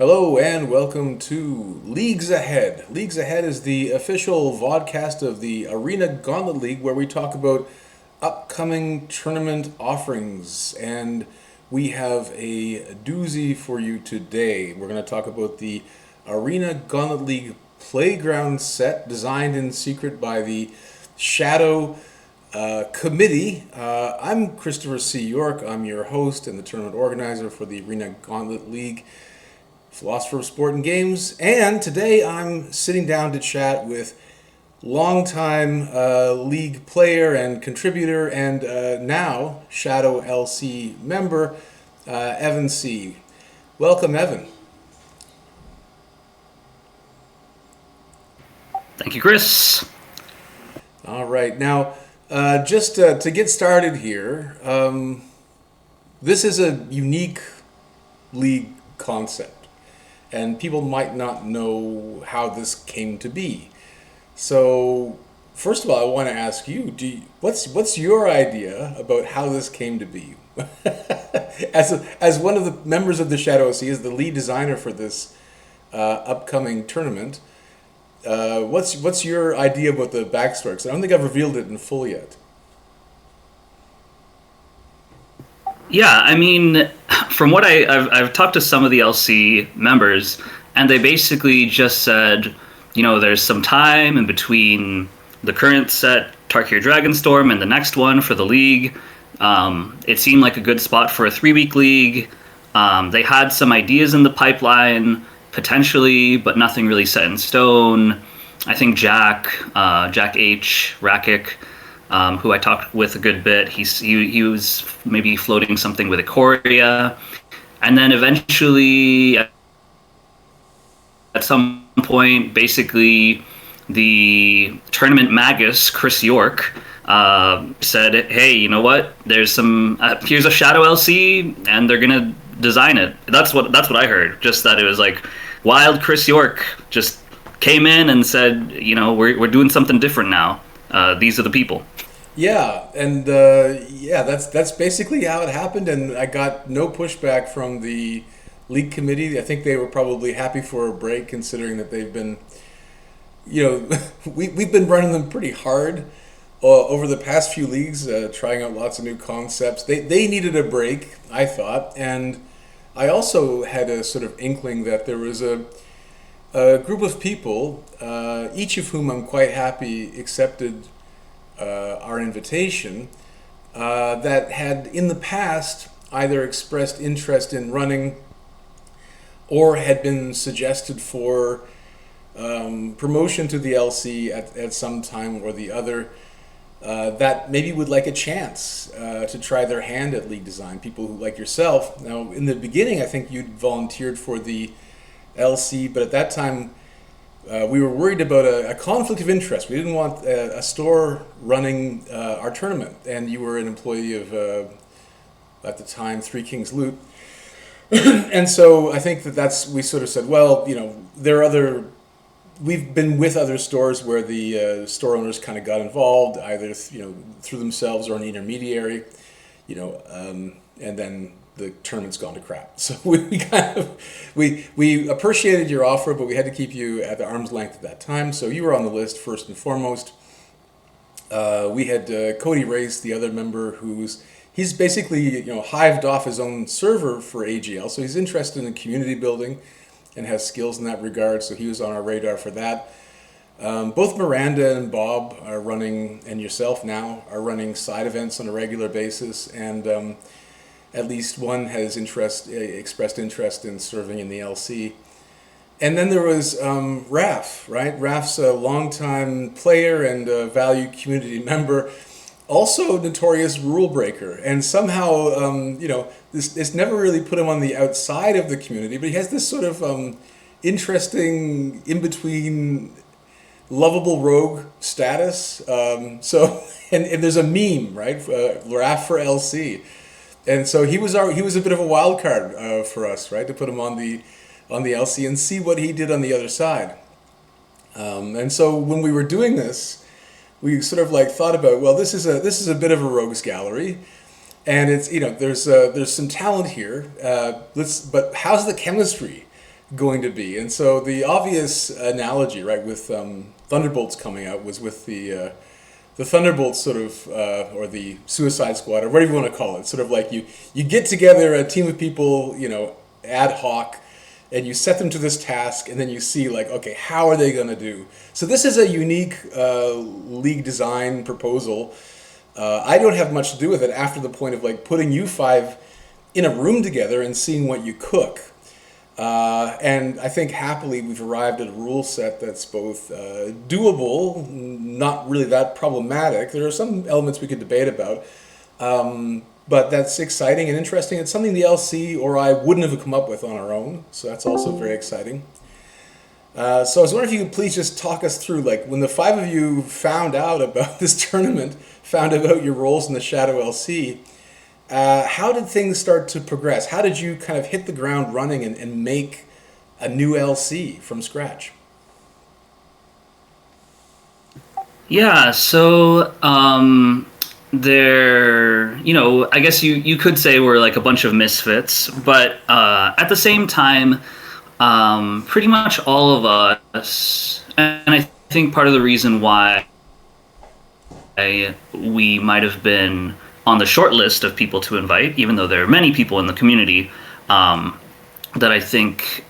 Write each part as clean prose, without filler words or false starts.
Hello and welcome to Leagues Ahead. Leagues Ahead is the official vodcast of the Arena Gauntlet League where we talk about upcoming tournament offerings. And we have a doozy for you today. We're going to talk about the Arena Gauntlet League Playground set designed in secret by the Shadow Committee. I'm Christopher C. York. I'm your host and the tournament organizer for the Arena Gauntlet League, philosopher of sport and games, and today I'm sitting down to chat with longtime league player and contributor and now Shadow LC member, Evan C. Welcome, Evan. Thank you, Chris. All right, now just to get started here, this is a unique league concept. And people might not know how this came to be. So, first of all, I want to ask you: what's your idea about how this came to be? As one of the members of the Shadow OC, as the lead designer for this upcoming tournament, what's your idea about the backstory? Because I don't think I've revealed it in full yet. Yeah, I mean, from what I've talked to some of the LC members, and they basically just said, there's some time in between the current set, Tarkir Dragonstorm, and the next one for the league. It seemed like a good spot for a 3-week league. They had some ideas in the pipeline, potentially, but nothing really set in stone. I think Jack H. Rakic, who I talked with a good bit, he was maybe floating something with Ikoria. And then eventually, at some point, basically, the tournament magus, Chris York, said, hey, you know what? There's some, here's a Shadow LC, and they're going to design it. That's what I heard, just that it was like wild Chris York just came in and said, we're doing something different now. These are the people. Yeah, and that's basically how it happened, and I got no pushback from the league committee. I think they were probably happy for a break, considering that they've been, we've been running them pretty hard over the past few leagues, trying out lots of new concepts. They needed a break, I thought, and I also had a sort of inkling that there was a group of people, each of whom I'm quite happy accepted our invitation, that had in the past either expressed interest in running or had been suggested for promotion to the LC at some time or the other, that maybe would like a chance to try their hand at league design. People who, like yourself. Now, in the beginning, I think you'd volunteered for the LC, but at that time, we were worried about a conflict of interest. We didn't want a store running our tournament, and you were an employee of, at the time, Three Kings Loot. And so I think we sort of said, well, there are we've been with other stores where the store owners kind of got involved, either through themselves or an intermediary, and then the tournament's gone to crap. So we appreciated your offer, but we had to keep you at the arm's length at that time. So you were on the list first and foremost. We had Cody Race, the other member, he's basically hived off his own server for AGL, so he's interested in community building and has skills in that regard. So he was on our radar for that. Both Miranda and Bob are running, and yourself now are running side events on a regular basis, and at least one has expressed interest in serving in the LC. And then there was Raf, right? Raf's a longtime player and a valued community member, also a notorious rule breaker. And somehow, this never really put him on the outside of the community, but he has this sort of interesting, in-between, lovable rogue status. And there's a meme, right? Raf for LC. And so he was a bit of a wild card for us, right, to put him on the LC and see what he did on the other side. And so when we were doing this, we sort of thought about, well, this is a bit of a rogues gallery, and it's there's some talent here. But how's the chemistry? going to be. And so the obvious analogy, right, with Thunderbolts coming out was with the Thunderbolts sort of, or the Suicide Squad, or whatever you want to call it. Sort of like you get together a team of people, ad hoc, and you set them to this task, and then you see like, okay, how are they going to do? So this is a unique league design proposal. I don't have much to do with it after the point of like putting you five in a room together and seeing what you cook. And I think happily we've arrived at a rule set that's both doable, not really that problematic. There are some elements we could debate about, but that's exciting and interesting. It's something the LC or I wouldn't have come up with on our own, so that's also very exciting. So I was wondering if you could please just talk us through, like, when the five of you found out about this tournament, found out about your roles in the Shadow LC, how did things start to progress? How did you kind of hit the ground running and make a new LC from scratch? Yeah, so I guess you could say we're like a bunch of misfits, but at the same time, pretty much all of us, and I think part of the reason why we might have been on the short list of people to invite, even though there are many people in the community that I think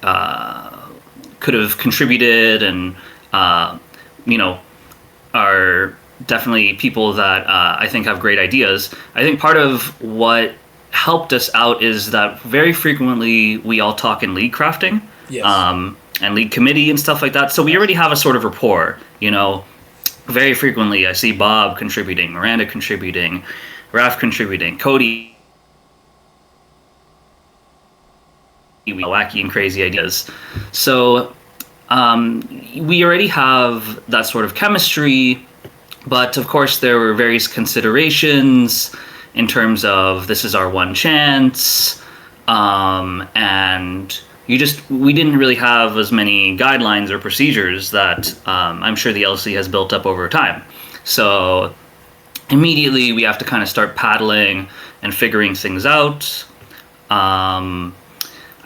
could have contributed and, are definitely people that I think have great ideas. I think part of what helped us out is that very frequently we all talk in league crafting. Yes. And league committee and stuff like that. So we already have a sort of rapport, Very frequently I see Bob contributing, Miranda contributing, Raph contributing, Cody, wacky and crazy ideas. So we already have that sort of chemistry, but of course there were various considerations in terms of this is our one chance, and we didn't really have as many guidelines or procedures that I'm sure the LC has built up over time. So immediately we have to kind of start paddling and figuring things out. I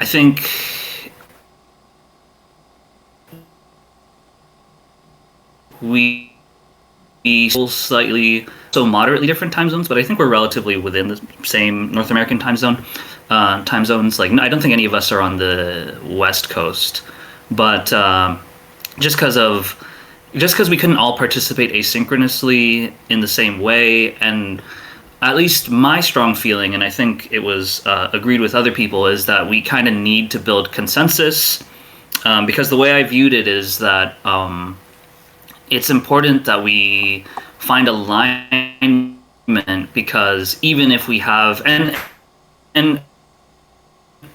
think we slightly, so moderately different time zones, but I think we're relatively within the same North American time zones. Like, I don't think any of us are on the West Coast, but just because we couldn't all participate asynchronously in the same way, and at least my strong feeling, and I think it was agreed with other people, is that we kind of need to build consensus, because the way I viewed it is that it's important that we find alignment, because even if we have, and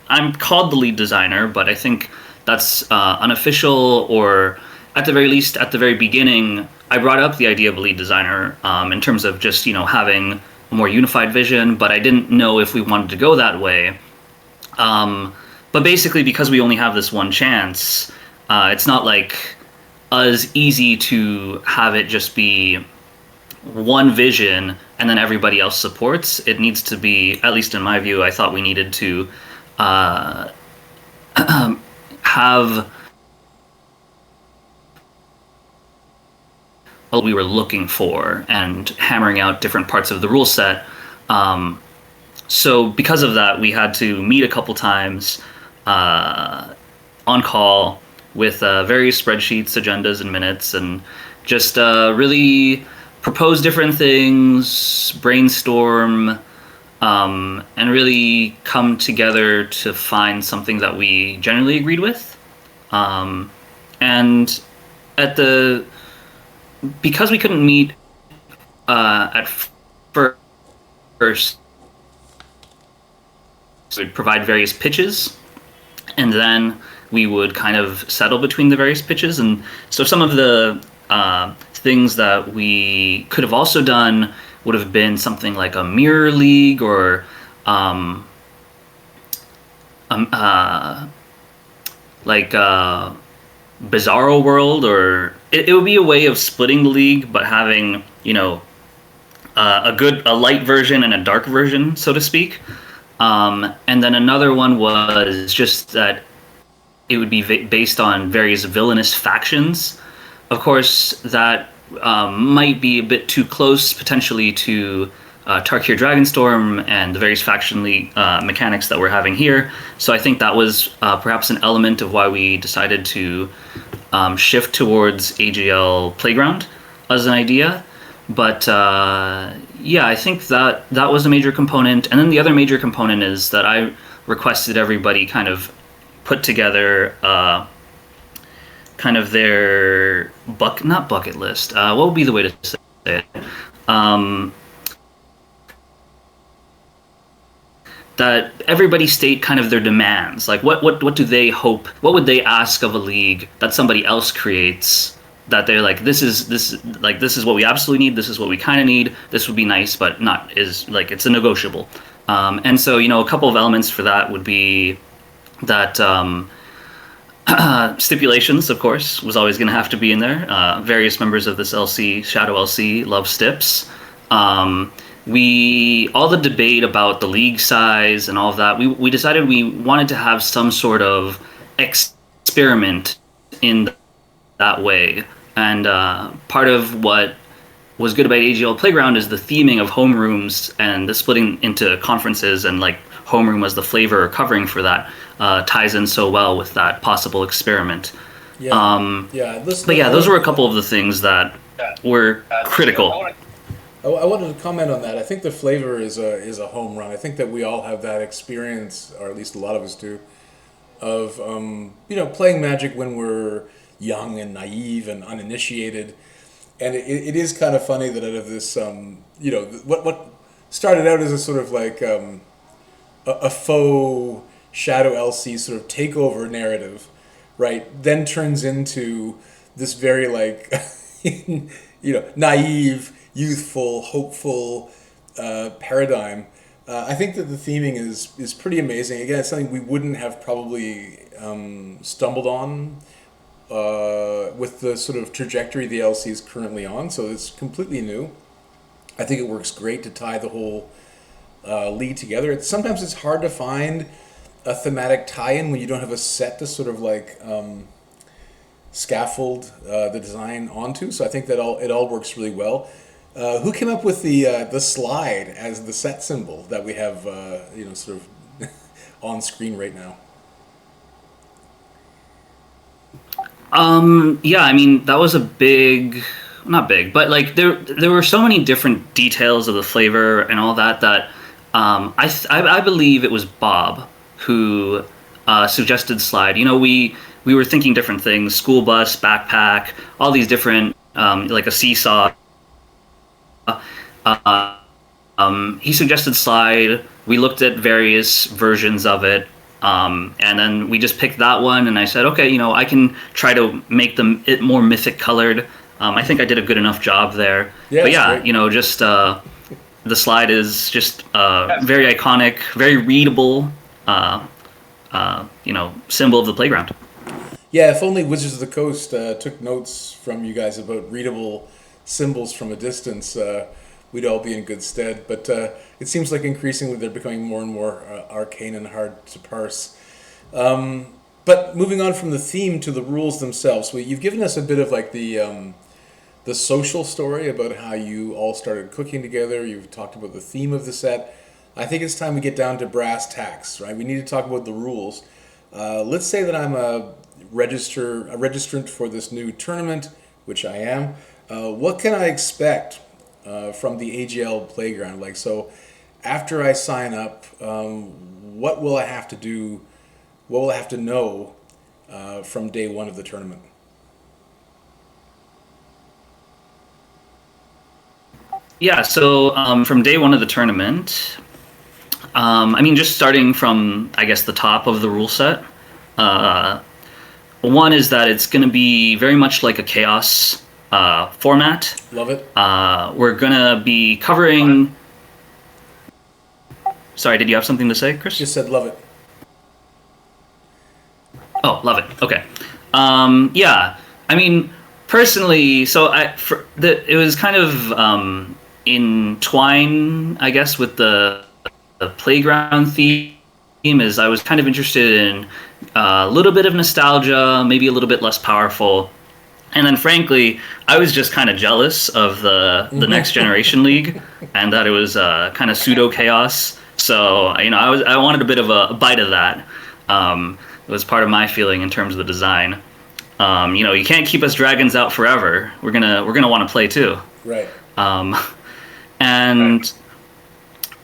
I'm called the lead designer, but I think that's unofficial, or at the very least, at the very beginning, I brought up the idea of a lead designer in terms of just, having a more unified vision, but I didn't know if we wanted to go that way. But basically, because we only have this one chance, it's not like as easy to have it just be one vision and then everybody else supports. It needs to be, at least in my view, I thought we needed to have what we were looking for and hammering out different parts of the rule set. So because of that, we had to meet a couple times on call with various spreadsheets, agendas, and minutes, and just really propose different things, brainstorm, and really come together to find something that we generally agreed with. And because we couldn't meet at first, we'd provide various pitches, and then we would kind of settle between the various pitches. And so some of the things that we could have also done would have been something like a mirror league, or like Bizarro World, or it would be a way of splitting the league, but having, a light version and a dark version, so to speak. And then another one was just that it would be based on various villainous factions. Of course, that might be a bit too close potentially to Tarkir Dragonstorm and the various faction mechanics that we're having here. So I think that was perhaps an element of why we decided to shift towards AGL Playground as an idea. But yeah, I think that was a major component. And then the other major component is that I requested everybody kind of put together kind of their not bucket list. What would be the way to say it? That everybody state kind of their demands. Like what do they hope? What would they ask of a league that somebody else creates? That they're like, this is what we absolutely need. This is what we kind of need. This would be nice, but not is like it's a negotiable. And so a couple of elements for that would be that stipulations, of course, was always going to have to be in there. Various members of this LC, Shadow LC, love stips. All the debate about the league size and all of that, we decided we wanted to have some sort of experiment in that way. And part of what was good about AGL Playground is the theming of homerooms and the splitting into conferences, and like homeroom was the flavor or covering for that, ties in so well with that possible experiment. Yeah. But yeah, those were a couple of the things that were critical. I wanted to comment on that. I think the flavor is a home run. I think that we all have that experience, or at least a lot of us do, of playing Magic when we're young and naive and uninitiated. And it is kind of funny that out of this, what started out as a sort of like a faux Shadow LC sort of takeover narrative, right, then turns into this very like, naive, youthful, hopeful paradigm. I think that the theming is pretty amazing. Again, it's something we wouldn't have probably stumbled on with the sort of trajectory the LC is currently on, so it's completely new. I think it works great to tie the whole league together. Sometimes it's hard to find a thematic tie-in when you don't have a set to sort of like scaffold the design onto, so I think that it all works really well. Who came up with the slide as the set symbol that we have sort of on screen right now? Yeah, I mean, that was not big, but like there were so many different details of the flavor and all that I believe it was Bob who suggested slide. We were thinking different things: school bus, backpack, all these different like a seesaw. He suggested slide. We looked at various versions of it. And then we just picked that one, and I said, okay, I can try to make it more mythic colored. I think I did a good enough job there. Yeah, but yeah, just the slide is just very iconic, very readable, symbol of the playground. Yeah, if only Wizards of the Coast took notes from you guys about readable symbols from a distance, we'd all be in good stead. But it seems like increasingly they're becoming more and more arcane and hard to parse. But moving on from the theme to the rules themselves, you've given us a bit of like the social story about how you all started cooking together. You've talked about the theme of the set. I think it's time we get down to brass tacks, right? We need to talk about the rules. Let's say that I'm a registrant for this new tournament, which I am. What can I expect from the AGL Playground? Like, so after I sign up, what will I have to do? What will I have to know from day one of the tournament? Yeah, so from day one of the tournament, just starting from, I guess, the top of the rule set, one is that it's going to be very much like a chaos format. Love it. We're going to be covering... Sorry, did you have something to say, Chris? Just said love it. Oh, love it. Okay. Yeah, personally, so it was kind of entwined, I guess, with the playground theme. Is I was kind of interested in A little bit of nostalgia, maybe a little bit less powerful. And then, frankly, I was just kind of jealous of the next generation league, and that it was kind of pseudo chaos. So I wanted a bit of a bite of that. It was part of my feeling in terms of the design. You can't keep us dragons out forever. We're gonna want to play too. Right. Um, and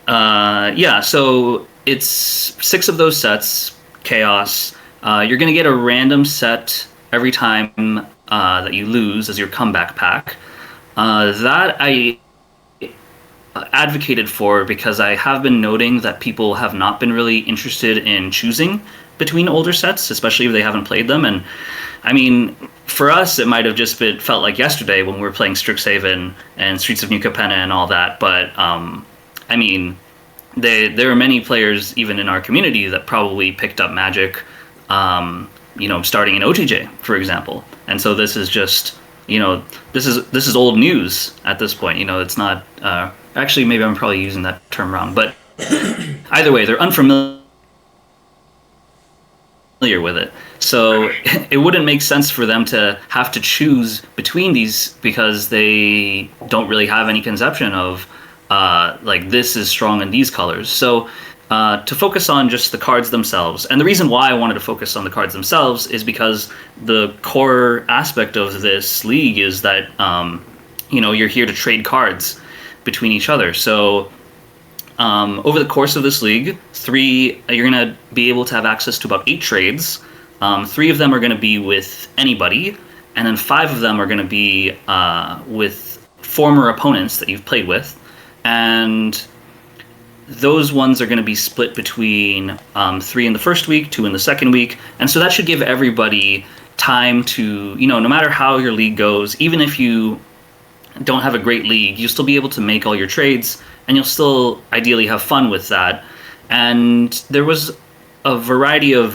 yeah, so it's 6 of those sets, chaos. You're gonna get a random set every time that you lose as your comeback pack. That I advocated for because I have been noting that people have not been really interested in choosing between older sets, especially if they haven't played them. And I mean, for us, it might have just felt like yesterday when we were playing Strixhaven and Streets of New Capenna and all that. But I mean, there are many players even in our community that probably picked up Magic, starting in OTJ, for example. And so this is just, this is old news at this point. It's not. Actually, maybe I'm probably using that term wrong, but either way, they're unfamiliar with it. So it wouldn't make sense for them to have to choose between these because they don't really have any conception of like this is strong in these colors. So to focus on just the cards themselves, and the reason why I wanted to focus on the cards themselves is because the core aspect of this league is that you're here to trade cards between each other. So over the course of this league, you're going to be able to have access to about 8 trades. 3 of them are going to be with anybody, and then 5 of them are going to be with former opponents that you've played with. And those ones are going to be split between 3 in the first week, 2 in the second week. And so that should give everybody time to, no matter how your league goes, even if you don't have a great league, you'll still be able to make all your trades, and you'll still ideally have fun with that. And there was a variety of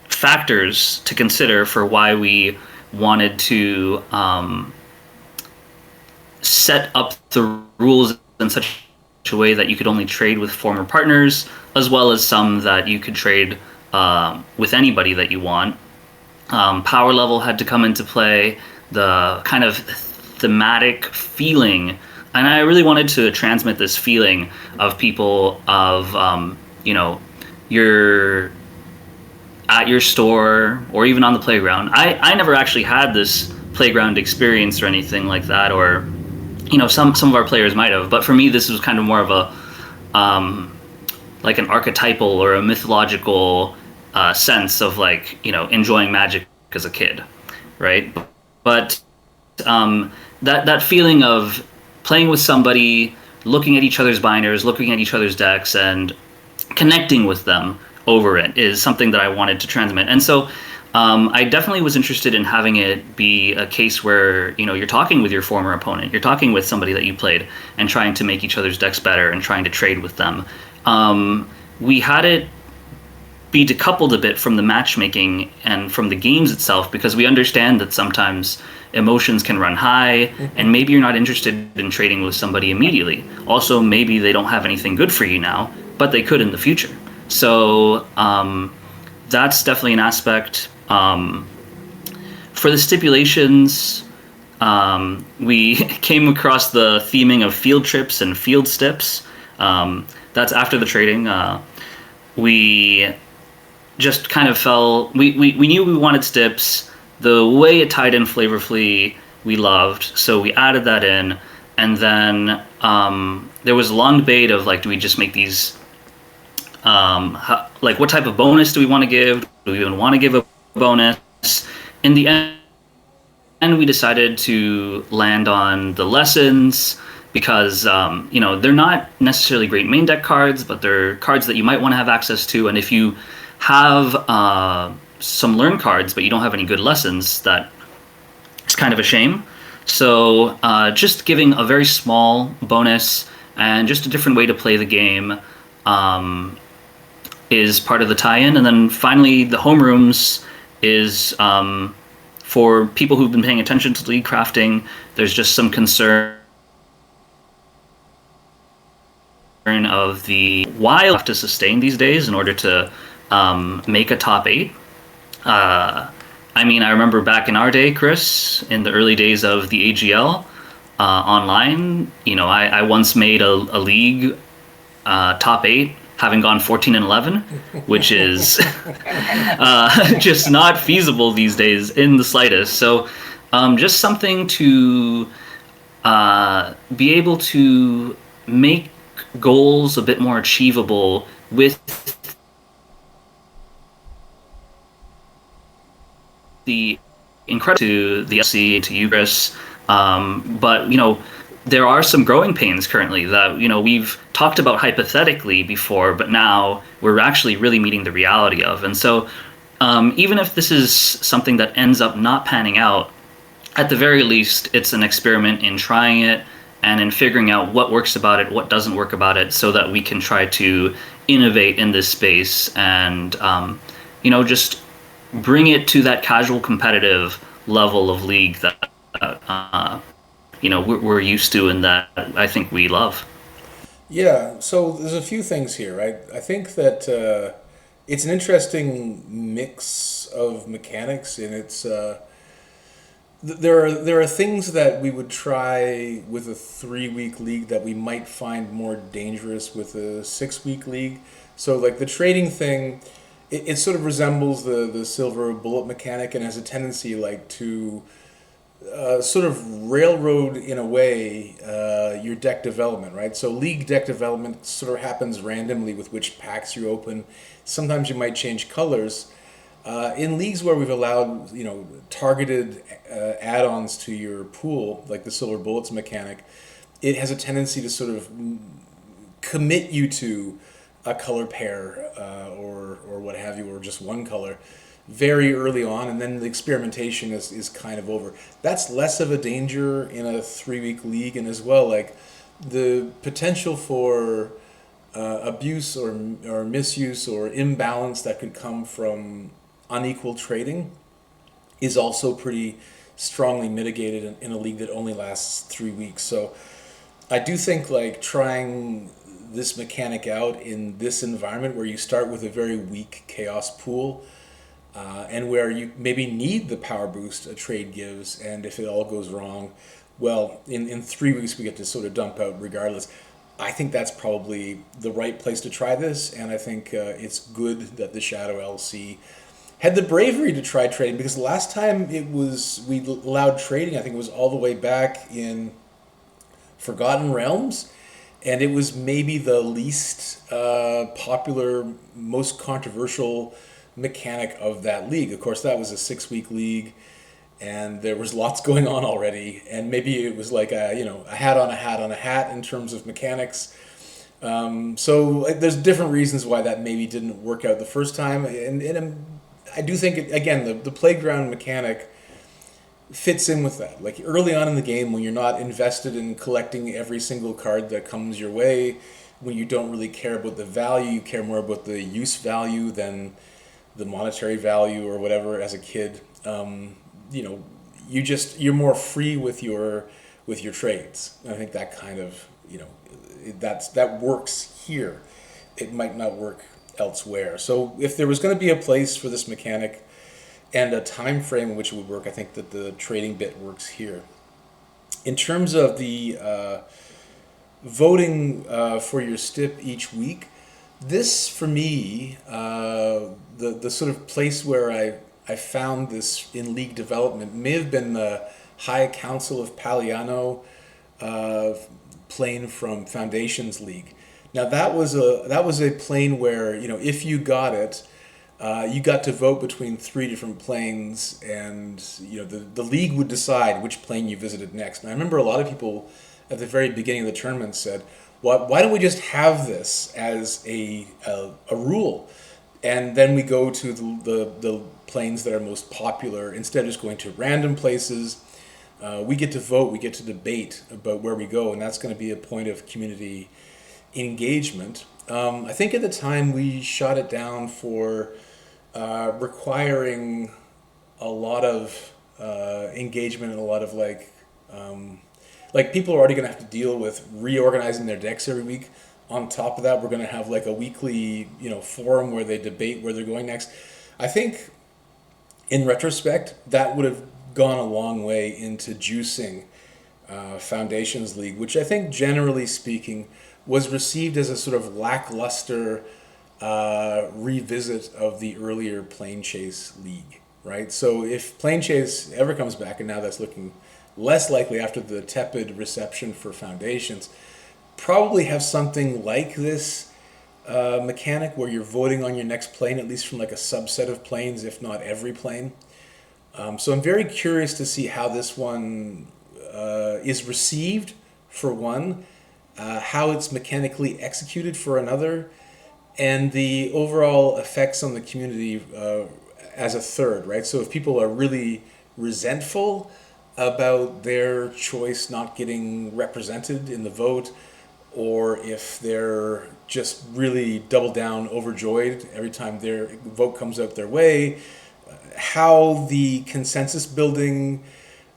factors to consider for why we wanted to set up the rules in such a way that you could only trade with former partners, as well as some that you could trade with anybody that you want. Power level had to come into play, the kind of thematic feeling, and I really wanted to transmit this feeling of people of you're at your store or even on the playground. I never actually had this playground experience or anything like that, or some of our players might have, but for me this was kind of more of a like an archetypal or a mythological sense of enjoying Magic as a kid, right? But that feeling of playing with somebody, looking at each other's binders, looking at each other's decks, and connecting with them over it is something that I wanted to transmit. And so I definitely was interested in having it be a case where you're talking with your former opponent, you're talking with somebody that you played, and trying to make each other's decks better and trying to trade with them. We had it be decoupled a bit from the matchmaking and from the games itself, because we understand that sometimes emotions can run high, and maybe you're not interested in trading with somebody immediately. Also, maybe they don't have anything good for you now, but they could in the future. So that's definitely an aspect. For the stipulations, we came across the theming of field trips and field stips. That's after the trading. We just kind of we knew we wanted stips. The way it tied in flavorfully, we loved, so we added that in. And then there was a long debate of do we just make these what type of bonus do we want to give? Do we even want to give a bonus? In the end, we decided to land on the lessons because they're not necessarily great main deck cards, but they're cards that you might want to have access to. And if you have some learn cards, but you don't have any good lessons, that it's kind of a shame. So just giving a very small bonus and just a different way to play the game is part of the tie-in. And then finally, the homerooms is for people who've been paying attention to league crafting. There's just some concern of the why you have to sustain these days in order to make a top eight. Uh, I mean, I remember back in our day, Chris, in the early days of the AGL online, I once made a league top eight, having gone 14-11, which is just not feasible these days in the slightest. So, just something to be able to make goals a bit more achievable with the incredible to the SC to Ubris, but there are some growing pains currently that we've talked about hypothetically before, but now we're actually really meeting the reality of. And so, even if this is something that ends up not panning out, at the very least, it's an experiment in trying it and in figuring out what works about it, what doesn't work about it, so that we can try to innovate in this space and just bring it to that casual competitive level of league that we're used to and that I think we love. Yeah, so there's a few things here, right? I think that it's an interesting mix of mechanics, and there are things that we would try with a 3 week league that we might find more dangerous with a 6 week league. So like the trading thing, it sort of resembles the silver bullet mechanic and has a tendency like to sort of railroad in a way your deck development, right? So league deck development sort of happens randomly with which packs you open. Sometimes you might change colors. In leagues where we've allowed targeted add-ons to your pool, like the silver bullets mechanic, it has a tendency to sort of commit you to a color pair or what have you, or just one color very early on, and then the experimentation is kind of over. That's less of a danger in a 3 week league, and as well, like the potential for abuse or misuse or imbalance that could come from unequal trading is also pretty strongly mitigated in a league that only lasts 3 weeks. So I do think like trying this mechanic out in this environment where you start with a very weak chaos pool and where you maybe need the power boost a trade gives, and if it all goes wrong, well, in 3 weeks we get to sort of dump out regardless. I think that's probably the right place to try this, and I think it's good that the Shadow LC had the bravery to try trading, because the last time we allowed trading, I think it was all the way back in Forgotten Realms, and it was maybe the least popular, most controversial mechanic of that league. Of course, that was a 6 week league, and there was lots going on already, and maybe it was like a hat on a hat on a hat in terms of mechanics. So like, there's different reasons why that maybe didn't work out the first time, and I do think again the playground mechanic fits in with that. Like early on in the game, when you're not invested in collecting every single card that comes your way, when you don't really care about the value, you care more about the use value than the monetary value or whatever. As a kid, you're more free with your trades. And I think that kind of that works here. It might not work elsewhere. So if there was going to be a place for this mechanic and a time frame in which it would work, I think that the trading bit works here. In terms of the voting for your stip each week, this for me, the sort of place where I found this in league development may have been the High Council of Paliano plane from Foundations League. Now that was a plane where if you got it, you got to vote between 3 different planes, and the league would decide which plane you visited next. And I remember a lot of people at the very beginning of the tournament said, why don't we just have this as a rule, and then we go to the planes that are most popular instead of just going to random places. We get to vote, we get to debate about where we go, and that's going to be a point of community engagement. I think at the time we shot it down for requiring a lot of engagement and a lot of like people are already going to have to deal with reorganizing their decks every week. On top of that, we're going to have like a weekly, forum where they debate where they're going next. I think, in retrospect, that would have gone a long way into juicing Foundations League, which I think, generally speaking, was received as a sort of lackluster revisit of the earlier Plane Chase League, right? So if Plane Chase ever comes back, and now that's looking less likely after the tepid reception for Foundations, probably have something like this mechanic where you're voting on your next plane, at least from like a subset of planes, if not every plane. So I'm very curious to see how this one is received, for one, how it's mechanically executed, for another, and the overall effects on the community as a third, right? So if people are really resentful about their choice not getting represented in the vote, or if they're just really double down overjoyed every time their vote comes out their way, how the consensus building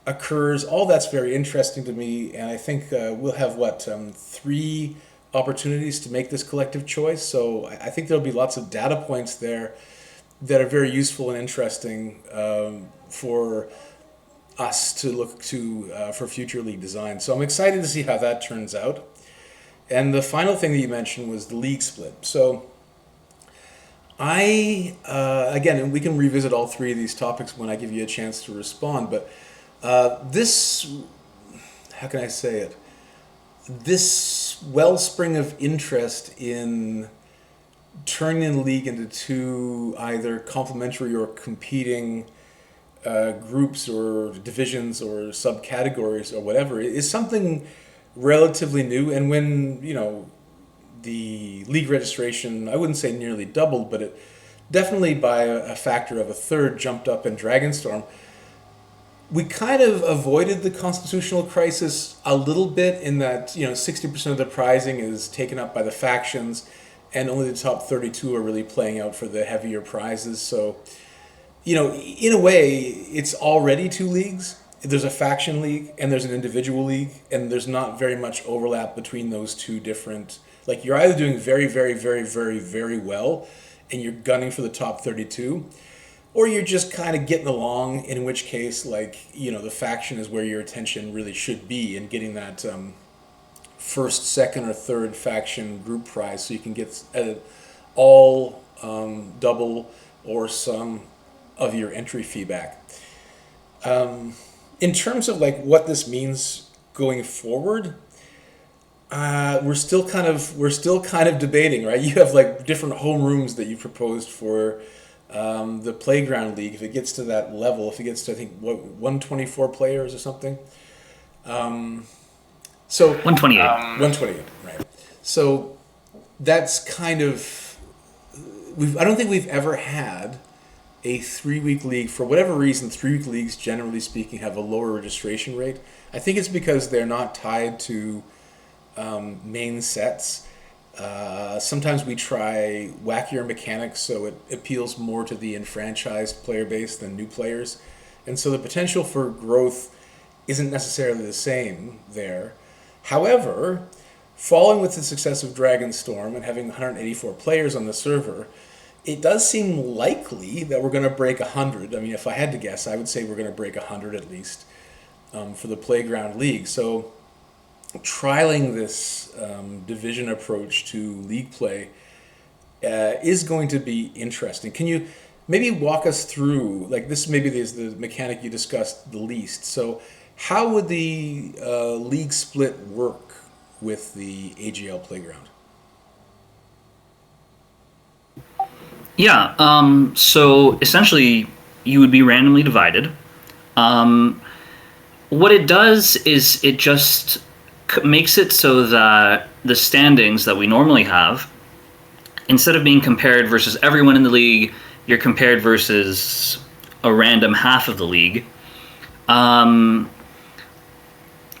occurs, all that's very interesting to me. And I think we'll have, 3 opportunities to make this collective choice. So I think there'll be lots of data points there that are very useful and interesting for us to look to for future league design. So I'm excited to see how that turns out. And the final thing that you mentioned was the league split. So again, and we can revisit all 3 of these topics when I give you a chance to respond, but this, how can I say it? This wellspring of interest in turning the league into 2 either complementary or competing groups or divisions or subcategories or whatever is something relatively new. And when, the league registration, I wouldn't say nearly doubled, but it definitely by a factor of a third jumped up in Dragonstorm, we kind of avoided the constitutional crisis a little bit in that, 60% of the prizing is taken up by the factions, and only the top 32 are really playing out for the heavier prizes. So, in a way, it's already 2 leagues. There's a faction league and there's an individual league, and there's not very much overlap between those 2 different. Like, you're either doing very, very, very, very, very well and you're gunning for the top 32, or you're just kind of getting along, in which case, the faction is where your attention really should be, and getting that first, second, or third faction group prize so you can get all double or some of your entry fee back. In terms of what this means going forward, we're still kind of debating, right? You have different home rooms that you proposed for the Playground League. If it gets to that level, if it gets to, I think, 124 players or something. So 128. 128, right? So that's kind of, I don't think we've ever had a 3-week league. For whatever reason, 3-week leagues, generally speaking, have a lower registration rate. I think it's because they're not tied to main sets. Sometimes we try wackier mechanics, so it appeals more to the enfranchised player base than new players. And so the potential for growth isn't necessarily the same there. However, following with the success of Dragonstorm and having 184 players on the server, it does seem likely that we're going to break 100. I mean, if I had to guess, I would say we're going to break 100 at least for the Playground League. So trialing this division approach to league play is going to be interesting. Can you maybe walk us through, this maybe is the mechanic you discussed the least. So how would the league split work with the AGL Playground? Yeah, so essentially you would be randomly divided. What it does is it just makes it so that the standings that we normally have, instead of being compared versus everyone in the league, you're compared versus a random half of the league.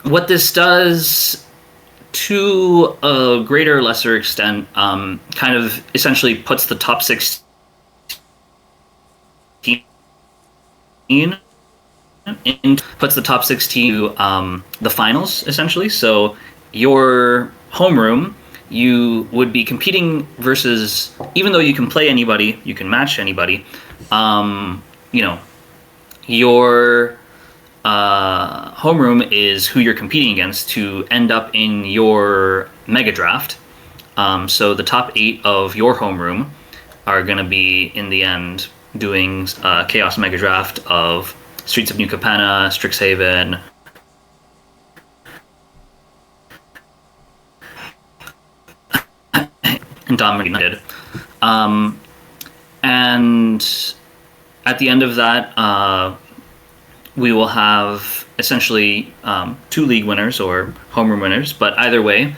What this does, to a greater or lesser extent, kind of essentially puts the top 16 puts the top 16 to the finals, essentially. So your homeroom you would be competing versus, even though you can play anybody, you can match anybody. You know, your homeroom is who you're competing against to end up in your mega draft. So the top 8 of your homeroom are going to be in the end doing Chaos Mega Draft of Streets of New Capenna, Strixhaven, and Dominated United. And at the end of that, we will have essentially 2 league winners or homeroom winners, but either way,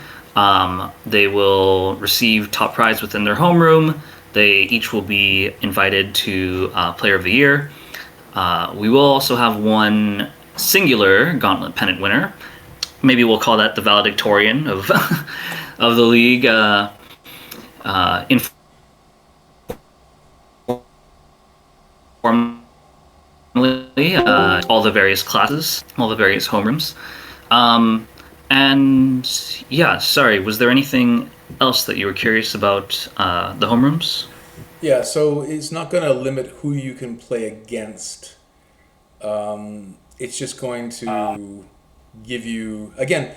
they will receive top prize within their homeroom. They each will be invited to Player of the Year. We will also have one singular Gauntlet pennant winner. Maybe we'll call that the valedictorian of of the league. Informally, all the various classes, all the various homerooms. And yeah, sorry, was there anything else that you were curious about the homerooms? Yeah, so it's not going to limit who you can play against. It's just going to give you, again,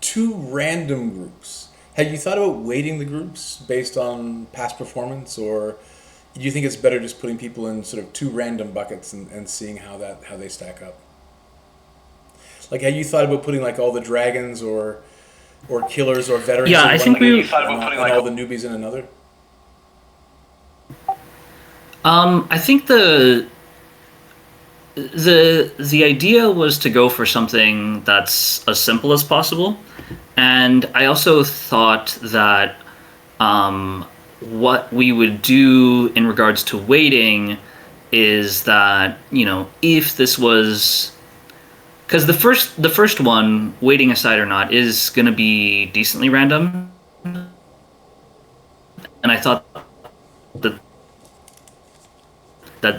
2 random groups. Have you thought about weighting the groups based on past performance, or do you think it's better just putting people in sort of 2 random buckets and seeing how they stack up? Like, have you thought about putting like all the dragons or killers or veterans Yeah, in I one think group we. and all the newbies in another? I think the idea was to go for something that's as simple as possible, and I also thought that what we would do in regards to weighting is that, if this was, because the first one, weighting aside or not, is going to be decently random, and I thought that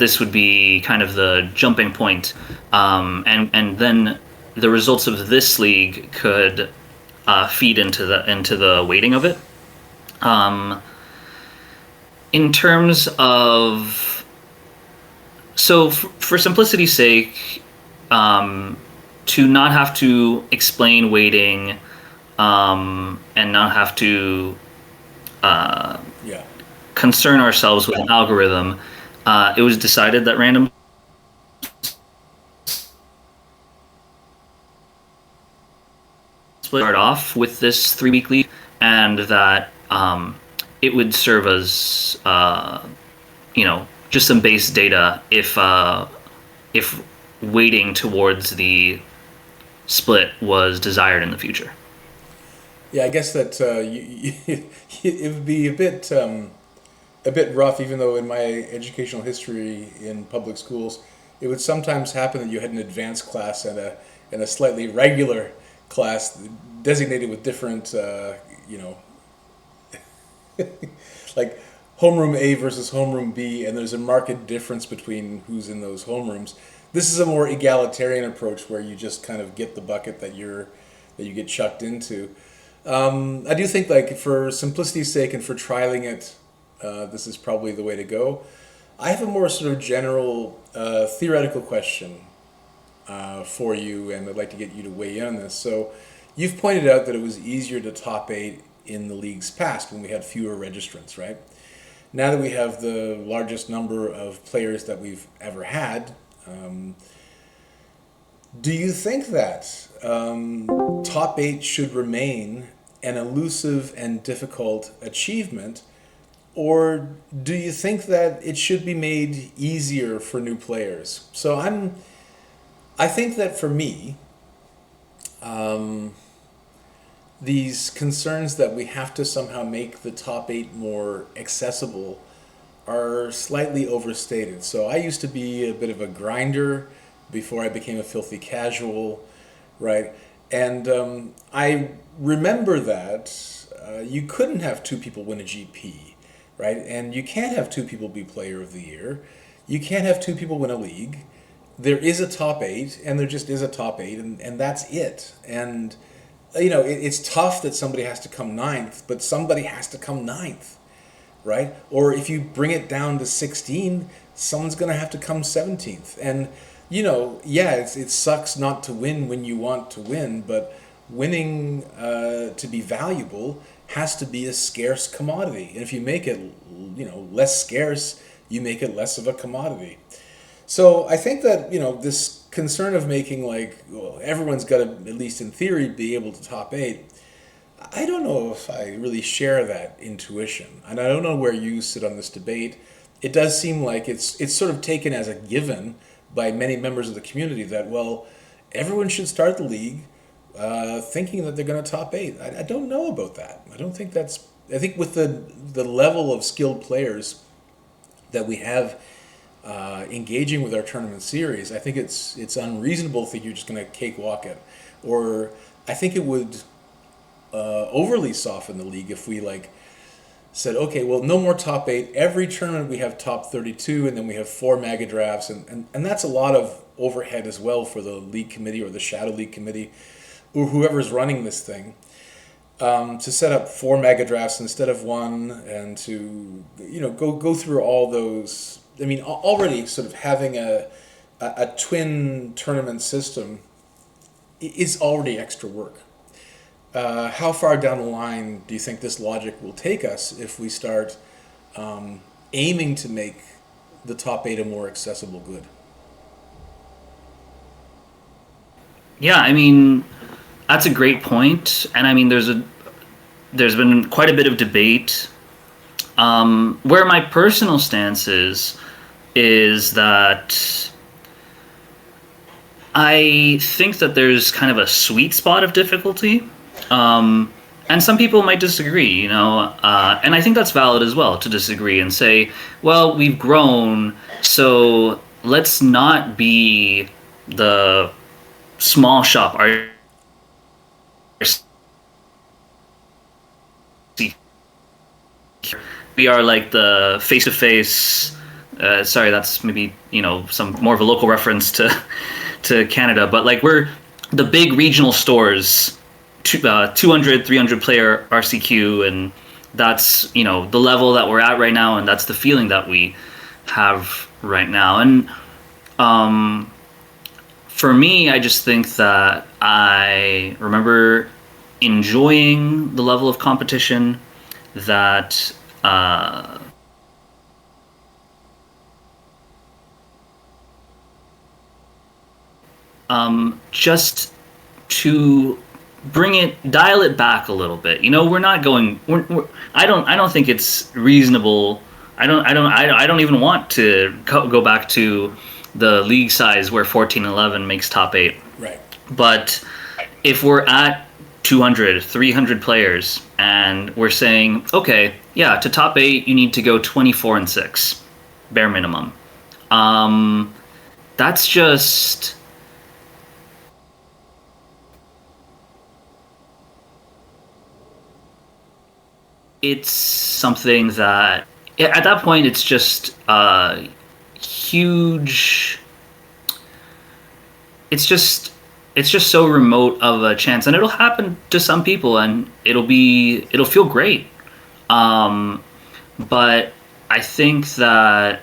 this would be kind of the jumping point, and then the results of this league could feed into the weighting of it. In terms of, so for simplicity's sake, to not have to explain weighting, and not have to Yeah. concern ourselves with an algorithm, it was decided that random start off with this 3-week league, and that it would serve as just some base data if weighting towards the split was desired in the future. Yeah, I guess that it would be a bit rough, even though in my educational history in public schools, it would sometimes happen that you had an advanced class and a slightly regular class designated with different, like homeroom A versus homeroom B, and there's a marked difference between who's in those homerooms. This is a more egalitarian approach where you just kind of get the bucket that you get chucked into. I do think, like, for simplicity's sake and for trialing it, this is probably the way to go. I have a more sort of general theoretical question for you, and I'd like to get you to weigh in on this. So, you've pointed out that it was easier to top 8 in the leagues past when we had fewer registrants, right? Now that we have the largest number of players that we've ever had, do you think that top 8 should remain an elusive and difficult achievement, or do you think that it should be made easier for new players? So I think that for me, these concerns that we have to somehow make the top 8 more accessible are slightly overstated. So I used to be a bit of a grinder before I became a filthy casual, right? And I remember that you couldn't have 2 people win a GP, right? And you can't have 2 people be Player of the Year. You can't have 2 people win a league. There is a top 8, and there just is a top 8, and that's it. And it's tough that somebody has to come ninth, but somebody has to come ninth, right? Or if you bring it down to 16, someone's going to have to come 17th. And, yeah, it sucks not to win when you want to win, but winning to be valuable has to be a scarce commodity. And if you make it, less scarce, you make it less of a commodity. So I think that this concern of making like, well, everyone's got to at least in theory be able to top eight. I don't know if I really share that intuition, and I don't know where you sit on this debate. It does seem like it's sort of taken as a given by many members of the community that, well, everyone should start the league thinking that they're going to top eight. I don't know about that. I don't think that's. I think with the level of skilled players that we have engaging with our tournament series, I think it's unreasonable to think you're just going to cakewalk it, or I think it would overly soften the league if we like said, okay, well, no more top eight. Every tournament we have top 32, and then we have 4 mega drafts, and that's a lot of overhead as well for the league committee or the shadow league committee or whoever's running this thing. To set up 4 mega drafts instead of 1, and to go through all those. I mean, already sort of having a twin tournament system is already extra work. How far down the line do you think this logic will take us if we start aiming to make the top 8 a more accessible good? Yeah, I mean, that's a great point, and I mean, there's been quite a bit of debate. Where my personal stance is that I think that there's kind of a sweet spot of difficulty, and some people might disagree, and I think that's valid as well to disagree and say, well, we've grown, so let's not be the small shop we are like the face-to-face. Sorry, that's maybe some more of a local reference to Canada, but like we're the big regional stores, 200, 300 player RCQ, and that's the level that we're at right now, and that's the feeling that we have right now. And for me, I just think that I remember enjoying the level of competition that just to dial it back a little bit. We're not going. I don't think it's reasonable. I don't even want to go back to the league size where 14-11 makes top 8. Right. But if we're at 200, 300 players, and we're saying, okay, yeah, to top 8, you need to go 24-6, bare minimum. That's just. It's something that, at that point, it's just huge. It's just so remote of a chance, and it'll happen to some people, and it'll feel great. But I think that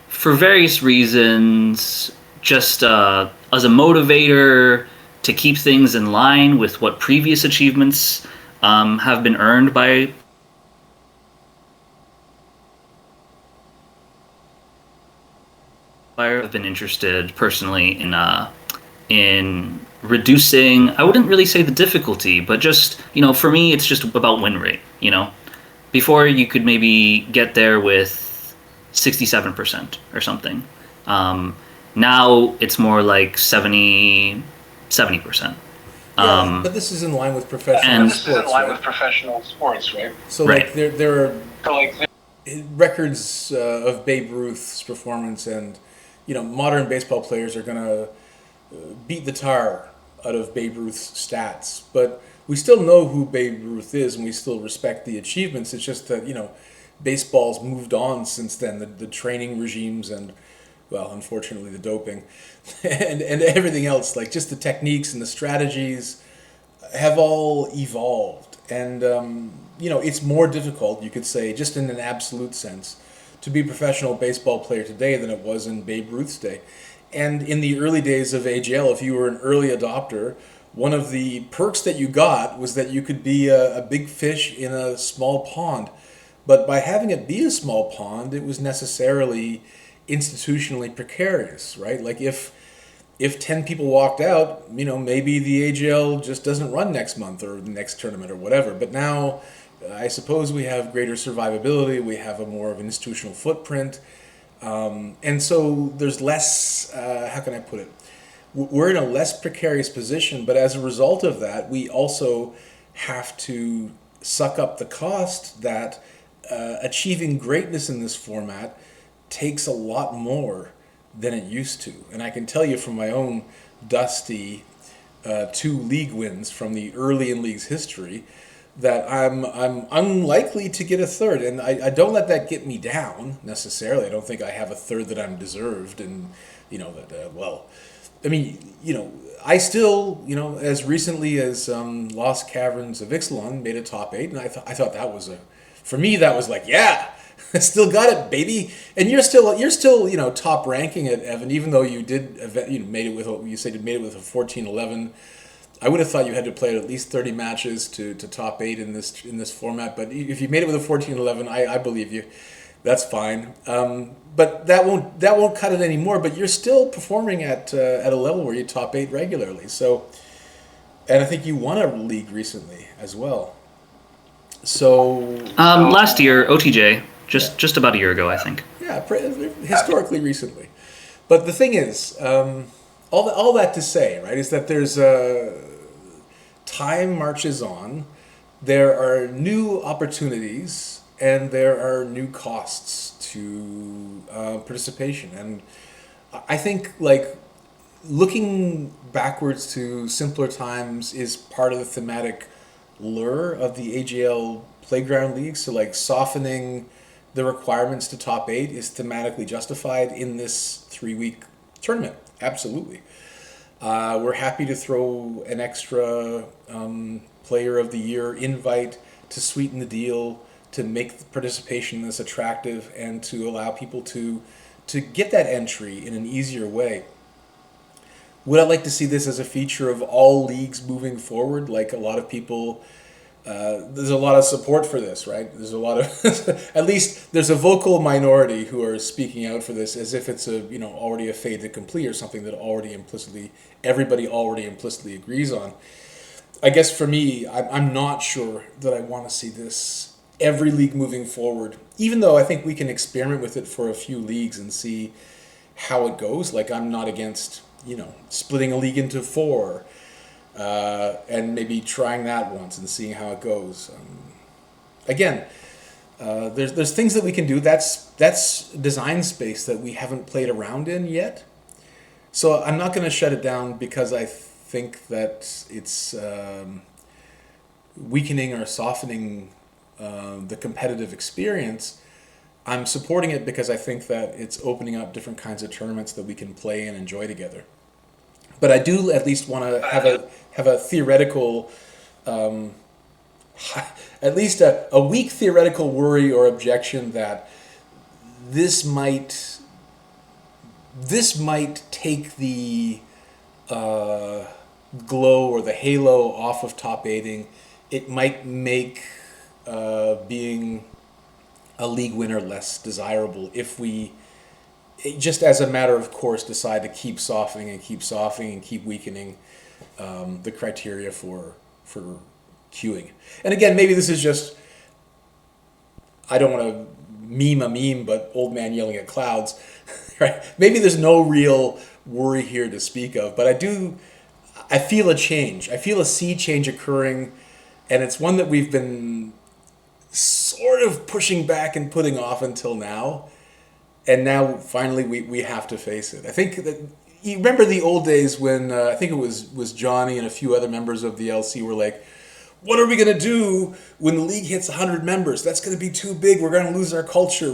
for various reasons, just as a motivator to keep things in line with what previous achievements have been earned by I've been interested personally in reducing. I wouldn't really say the difficulty, but just for me, it's just about win rate. Before you could maybe get there with 67% or something. Now it's more like 70%. Yeah, but this is in line with professional sports, right? So right. Like there are records of Babe Ruth's performance, and modern baseball players are gonna beat the tar out of Babe Ruth's stats, but we still know who Babe Ruth is, and we still respect the achievements. It's just that baseball's moved on since then. The training regimes and well, unfortunately, the doping and everything else, like just the techniques and the strategies have all evolved. And, it's more difficult, you could say, just in an absolute sense, to be a professional baseball player today than it was in Babe Ruth's day. And in the early days of AGL, if you were an early adopter, one of the perks that you got was that you could be a big fish in a small pond. But by having it be a small pond, it was necessarily institutionally precarious, right? Like if 10 people walked out, maybe the AGL just doesn't run next month or the next tournament or whatever. But now I suppose we have greater survivability, we have a more of an institutional footprint. And so there's less, how can I put it? We're in a less precarious position, but as a result of that, we also have to suck up the cost that achieving greatness in this format takes a lot more than it used to. And I can tell you from my own dusty 2 league wins from the early in league's history that I'm unlikely to get a third, and I don't let that get me down necessarily. I don't think I have a third that I'm deserved, and I still, as recently as Lost Caverns of Ixalan made a top 8, and I thought that was for me that was like, yeah, I still got it, baby. And you're still top ranking it, Evan, even though you made it with a 14-11. I would have thought you had to play at least 30 matches to top 8 in this format, but if you made it with a 14-11, I believe you. That's fine. But that won't cut it anymore. But you're still performing at a level where you top 8 regularly. So, and I think you won a league recently as well. So last year, OTJ, just about a year ago, I think. Yeah, historically recently. But the thing is, all that to say, right, is that there's time marches on. There are new opportunities and there are new costs to participation. And I think, like, looking backwards to simpler times is part of the thematic lure of the AGL Playground League. So, like, softening the requirements to top 8 is thematically justified in this 3-week tournament. Absolutely. We're happy to throw an extra Player of the Year invite to sweeten the deal, to make the participation in this attractive, and to allow people to get that entry in an easier way. Would I like to see this as a feature of all leagues moving forward? Like a lot of people, there's a lot of support for this, right? There's a lot of, at least there's a vocal minority who are speaking out for this as if it's already a fait accompli or something that everybody already implicitly agrees on. I guess for me, I'm not sure that I want to see this every league moving forward, even though I think we can experiment with it for a few leagues and see how it goes. Like, I'm not against, splitting a league into 4 and maybe trying that once and seeing how it goes. There's things that we can do. That's design space that we haven't played around in yet. So I'm not going to shut it down because I think that it's weakening or softening the competitive experience. I'm supporting it because I think that it's opening up different kinds of tournaments that we can play and enjoy together. But I do at least want to have a theoretical, at least a weak theoretical worry or objection that this might take the glow or the halo off of top 8ing. It might make being a league winner less desirable if we, just as a matter of course, decide to keep softening and keep weakening the criteria for queuing. And again, maybe this is just, I don't want to meme a meme, but old man yelling at clouds, right? Maybe there's no real worry here to speak of, but I feel a change. I feel a sea change occurring, and it's one that we've been sort of pushing back and putting off until now. And now, finally, we have to face it. I think that, you remember the old days when I think it was Johnny and a few other members of the LC were like, what are we going to do when the league hits 100 members? That's going to be too big. We're going to lose our culture.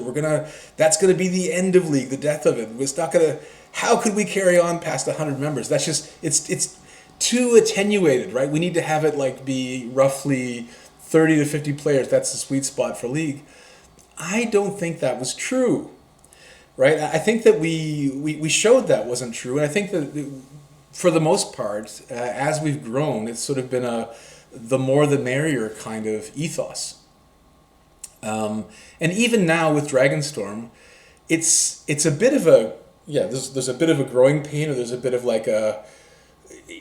That's going to be the end of league, the death of it. It's not going to, how could we carry on past 100 members? That's just, it's too attenuated, right? We need to have it like be roughly 30 to 50 players. That's the sweet spot for league. I don't think that was true, right? I think that we showed that wasn't true. And I think that for the most part, as we've grown, it's sort of been the more the merrier kind of ethos. And even now with Dragonstorm, it's a bit of a, yeah, there's a bit of a growing pain, or there's a bit of like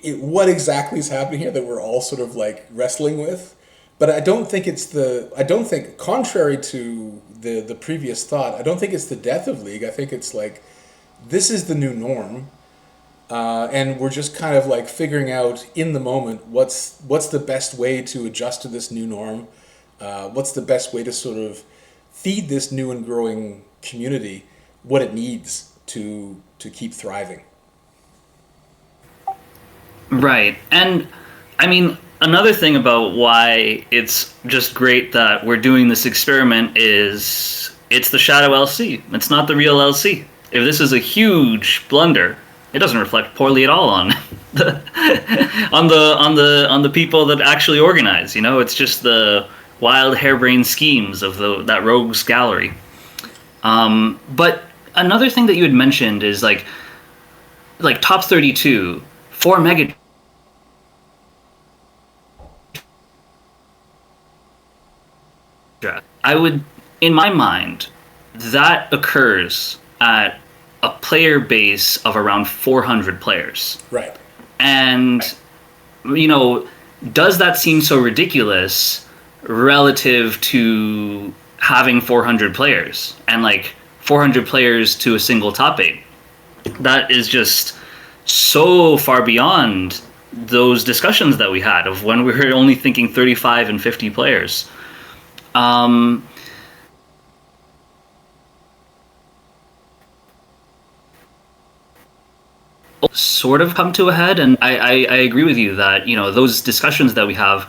what exactly is happening here that we're all sort of like wrestling with. But I don't think contrary to the previous thought, I don't think it's the death of League. I think it's like, this is the new norm. And we're just kind of like figuring out in the moment what's the best way to adjust to this new norm. What's the best way to sort of feed this new and growing community what it needs to keep thriving. Right. And I mean, another thing about why it's just great that we're doing this experiment is it's the Shadow LC. It's not the real LC. If this is a huge blunder, it doesn't reflect poorly at all on the on the people that actually organize. You know, it's just the wild harebrained schemes of that rogues gallery. But another thing that you had mentioned is like top 32 for Mega. I would, in my mind, that occurs at a player base of around 400 players. Right. And, you know, does that seem so ridiculous relative to having 400 players and like 400 players to a single top 8? That is just so far beyond those discussions that we had of when we were only thinking 35 and 50 players. Sort of come to a head, and I agree with you that, you know, those discussions that we have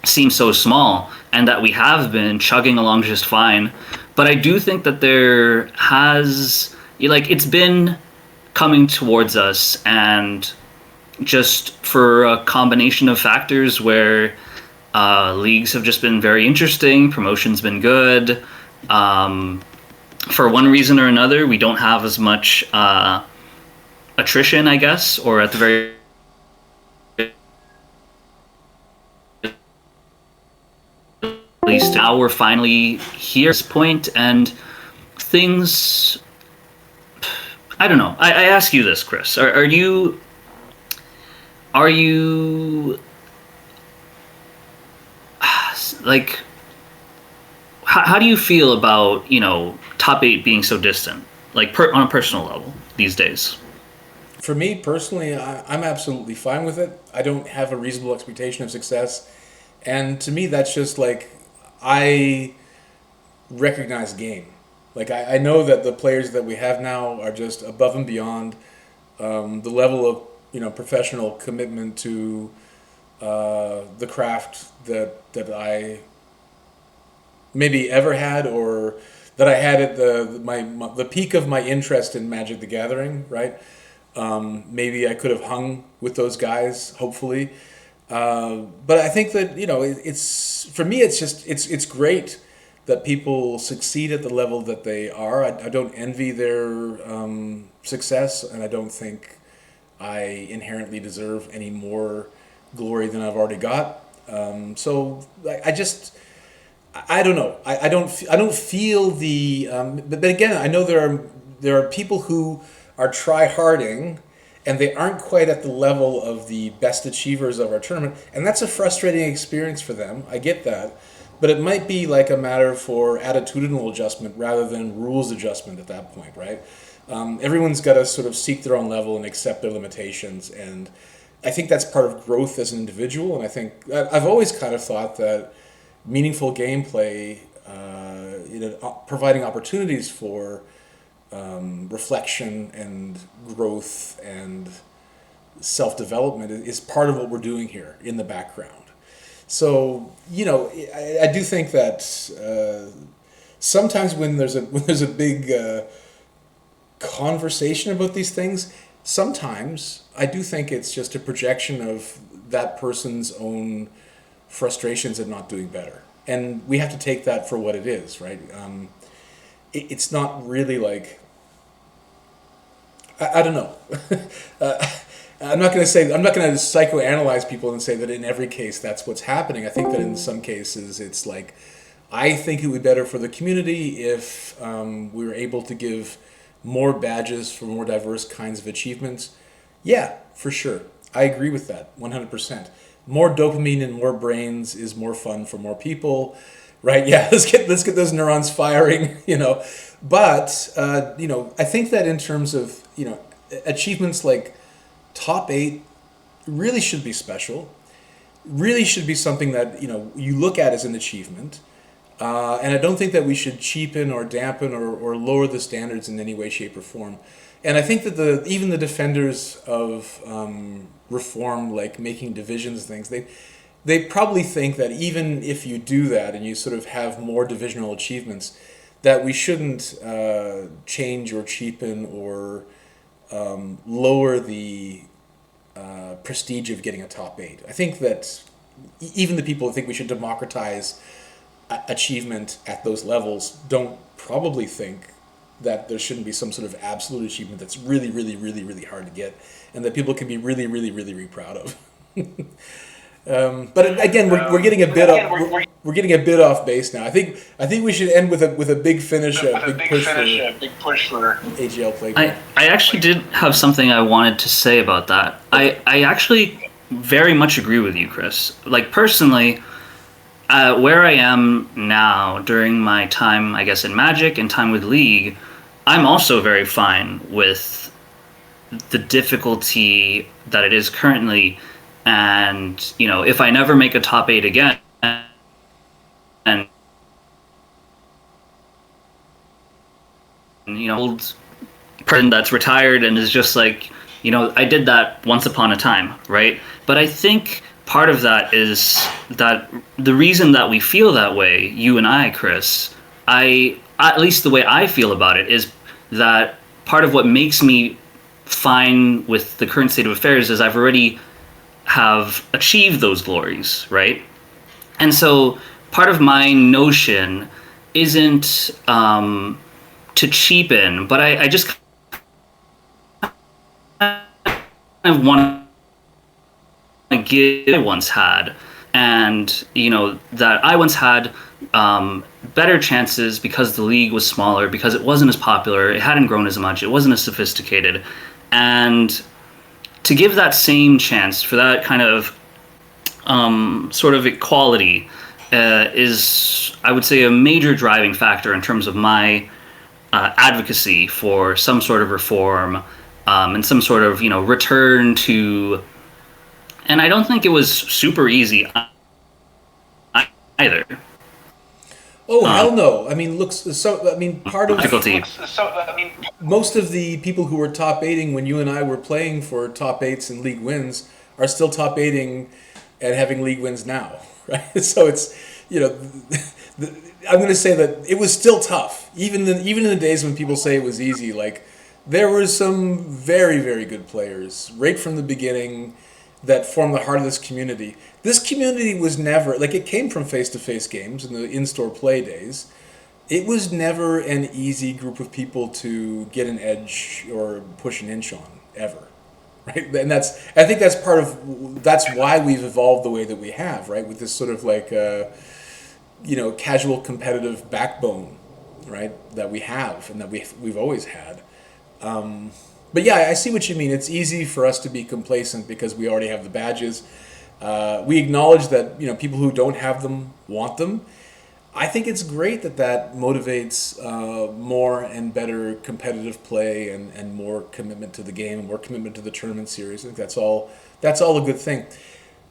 seem so small and that we have been chugging along just fine. But I do think that there has, like, it's been coming towards us, and just for a combination of factors where leagues have just been very interesting, promotion's been good. For one reason or another, we don't have as much attrition, I guess, or at the very least now we're finally here at this point, and things, I don't know. I ask you this, Chris. Are you like, how do you feel about, you know, top 8 being so distant, like on a personal level these days? For me personally, I'm absolutely fine with it. I don't have a reasonable expectation of success. And to me, that's just like, I recognize game. Like, I know that the players that we have now are just above and beyond the level of, you know, professional commitment to the craft that I maybe ever had, or that I had at the peak of my interest in Magic the Gathering, right? Maybe I could have hung with those guys, hopefully. But I think that, you know, it's for me, it's great that people succeed at the level that they are. I don't envy their success, and I don't think I inherently deserve any more glory than I've already got. So I don't know. I don't feel the. But again, I know there are people who are try-harding, and they aren't quite at the level of the best achievers of our tournament, and that's a frustrating experience for them. I get that, but it might be like a matter for attitudinal adjustment rather than rules adjustment at that point, right? Everyone's got to sort of seek their own level and accept their limitations, and I think that's part of growth as an individual. And I think I've always kind of thought that meaningful gameplay, providing opportunities for reflection and growth and self-development is part of what we're doing here in the background. So I do think that sometimes when there's a big conversation about these things, sometimes I do think it's just a projection of that person's own frustrations at not doing better, and we have to take that for what it is, right? It's not really like I don't know. uh, I'm not going to psychoanalyze people and say that in every case that's what's happening. I think that in some cases it's like, I think it would be better for the community if we were able to give more badges for more diverse kinds of achievements. Yeah, for sure. I agree with that 100%. More dopamine and more brains is more fun for more people, right? Yeah, let's get those neurons firing, But I think that in terms of achievements like top eight really should be special. Really should be something that you look at as an achievement. And I don't think that we should cheapen or dampen or lower the standards in any way, shape, or form. And I think that even the defenders of reform, like making divisions and things, they probably think that even if you do that and you sort of have more divisional achievements, that we shouldn't change or cheapen or lower the prestige of getting a top eight. I think that even the people who think we should democratize achievement at those levels don't probably think that there shouldn't be some sort of absolute achievement that's really, really, really, really hard to get, and that people can be really, really, really, really proud of. But again, we're getting a bit off. We're getting a bit off base now. I think we should end with a big finish, a big push for AGL play. I actually did have something I wanted to say about that. I actually very much agree with you, Chris. Like personally, where I am now during my time, I guess, in Magic and time with League, I'm also very fine with the difficulty that it is currently. And, if I never make a top eight again, and, old person that's retired and is just like, I did that once upon a time, right? But I think part of that is that the reason that we feel that way, you and I, Chris, at least the way I feel about it is that part of what makes me fine with the current state of affairs is I've already have achieved those glories, right? And so part of my notion isn't to cheapen, but I just kind of want to give I once had, and that I once had better chances because the league was smaller, because it wasn't as popular, it hadn't grown as much, it wasn't as sophisticated, and to give that same chance for that kind of sort of equality is, I would say, a major driving factor in terms of my advocacy for some sort of reform and some sort of return to. And I don't think it was super easy either. Oh, hell no. I mean, part of difficulty. Most of the people who were top eighting when you and I were playing for top eights and league wins are still top eighting and having league wins now, right? So it's, I'm going to say that it was still tough. Even in the days when people say it was easy, like, there were some very, very good players right from the beginning that formed the heart of this community. This community was never, like, it came from face-to-face games in the in-store play days. It was never an easy group of people to get an edge or push an inch on, ever, right? And I think that's why we've evolved the way that we have, right? With this sort of like, casual competitive backbone, right? That we have and that we've always had. But yeah, I see what you mean. It's easy for us to be complacent because we already have the badges. We acknowledge that people who don't have them want them. I think it's great that motivates more and better competitive play and more commitment to the game and more commitment to the tournament series. I think that's all a good thing.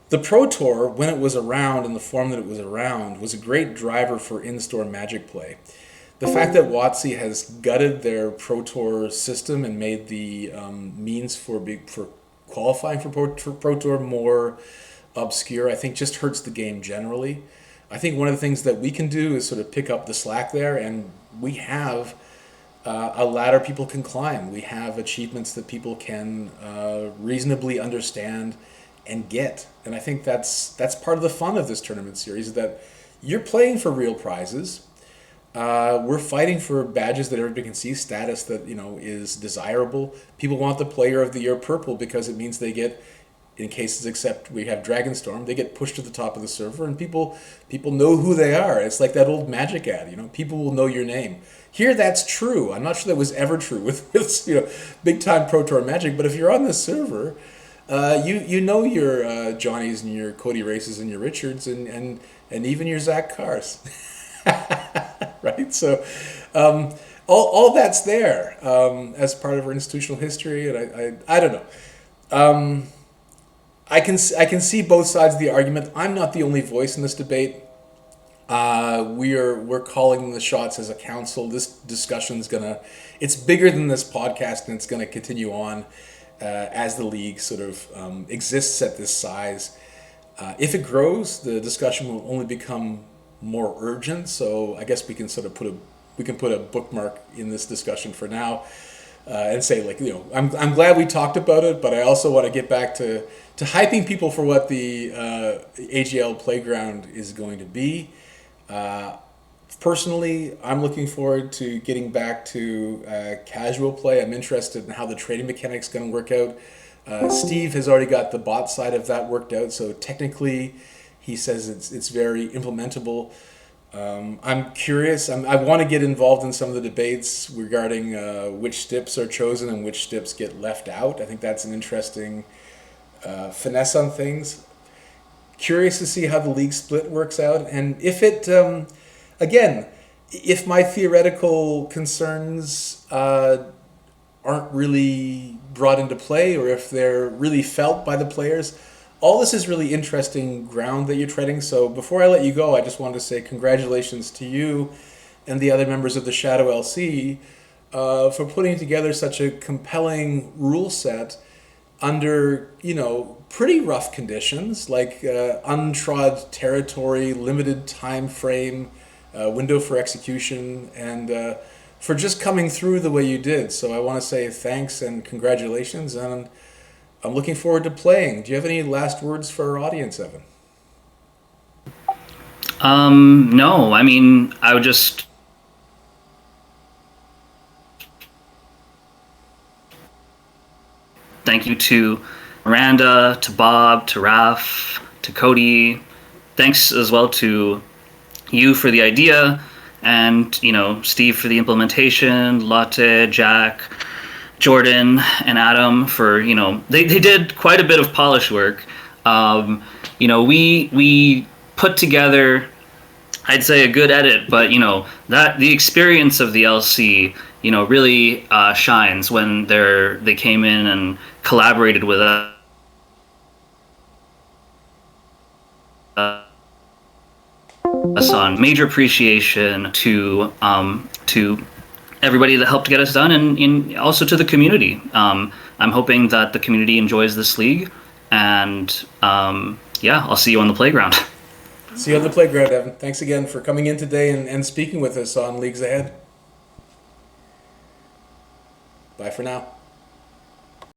The Pro Tour, when it was around in the form that it was around, was a great driver for in-store Magic play. The fact that WotC has gutted their Pro Tour system and made the means for qualifying for Pro Tour more obscure, I think just hurts the game generally. I think one of the things that we can do is sort of pick up the slack there, and we have a ladder people can climb. We have achievements that people can reasonably understand and get, and I think that's part of the fun of this tournament series, that you're playing for real prizes. We're fighting for badges that everybody can see, status that is desirable. People want the Player of the Year purple because it means they get, in cases except we have Dragonstorm, they get pushed to the top of the server, and people know who they are. It's like that old Magic ad, people will know your name. Here, that's true. I'm not sure that was ever true with big time Pro Tour Magic, but if you're on the server, you know your Johnnies and your Cody Races and your Richards and even your Zach Cars. Right? So all that's there as part of our institutional history, and I don't know. I can see both sides of the argument. I'm not the only voice in this debate. We're calling the shots as a council. This discussion's it's bigger than this podcast, and it's gonna continue on as the league sort of exists at this size. If it grows, the discussion will only become more urgent. So I guess we can sort of put a bookmark in this discussion for now, and say, like, I'm glad we talked about it, but I also want to get back to hyping people for what the AGL playground is going to be. Personally, I'm looking forward to getting back to casual play. I'm interested in how the trading mechanic's going to work out. Steve has already got the bot side of that worked out, so technically he says it's very implementable. I'm curious. I want to get involved in some of the debates regarding which stips are chosen and which stips get left out. I think that's an interesting finesse on things. Curious to see how the league split works out, and if it, again, if my theoretical concerns aren't really brought into play, or if they're really felt by the players. All this is really interesting ground that you're treading. So before I let you go, I just wanted to say congratulations to you and the other members of the Shadow LC for putting together such a compelling rule set under, pretty rough conditions, like untrod territory, limited time frame, window for execution, and for just coming through the way you did. So I want to say thanks and congratulations, and I'm looking forward to playing. Do you have any last words for our audience, Evan? No, I mean, I would just thank you to Miranda, to Bob, to Raf, to Cody. Thanks as well to you for the idea, and Steve for the implementation, Lotte, Jack, Jordan, and Adam for they did quite a bit of polish work. We put together, I'd say, a good edit, but that the experience of the LC really shines when they came in and collaborated with us on. Major appreciation to everybody that helped get us done, and also to the community. I'm hoping that the community enjoys this league, and I'll see you on the playground. See you on the playground, Evan. Thanks again for coming in today and speaking with us on Leagues Ahead. Bye for now.